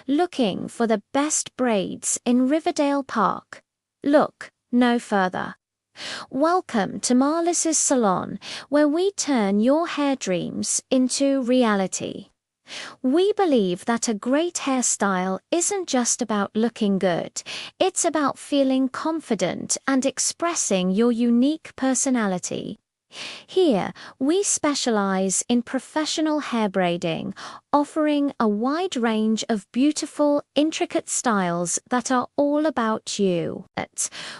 Looking for the best braids in Riverdale Park? Look no further. Welcome to Marliz's salon, where we turn your hair dreams into reality. We believe that a great hairstyle isn't just about looking good, it's about feeling confident and expressing your unique personality. Here, we specialize in professional hair braiding, offering a wide range of beautiful, intricate styles that are all about you.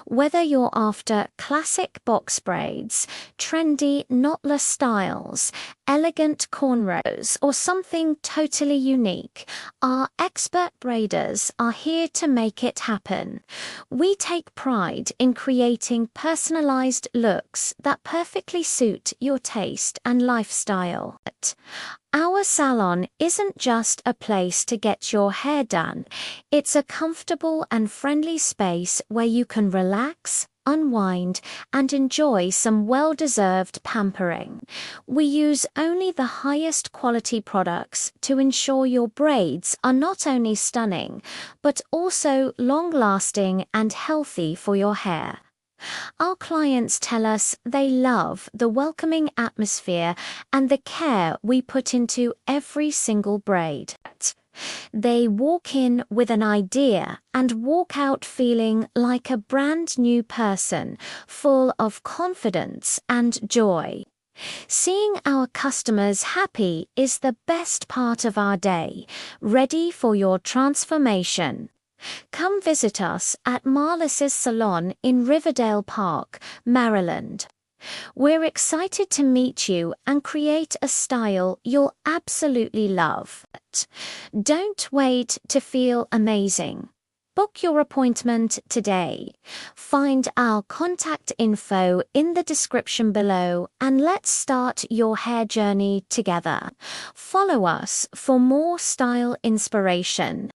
Whether you're after classic box braids, trendy knotless styles, elegant cornrows, or something totally unique, our expert braiders are here to make it happen. We take pride in creating personalized looks that perfectly suit your taste and lifestyle. Our salon isn't just a place to get your hair done, it's a comfortable and friendly space where you can relax, unwind, and enjoy some well-deserved pampering. We use only the highest quality products to ensure your braids are not only stunning, but also long-lasting and healthy for your hair. Our clients tell us they love the welcoming atmosphere and the care we put into every single braid. They walk in with an idea and walk out feeling like a brand new person, full of confidence and joy. Seeing our customers happy is the best part of our day, ready for your transformation. Come visit us at Marliz's salon in Riverdale Park, Maryland. We're excited to meet you and create a style you'll absolutely love. Don't wait to feel amazing. Book your appointment today. Find our contact info in the description below and let's start your hair journey together. Follow us for more style inspiration.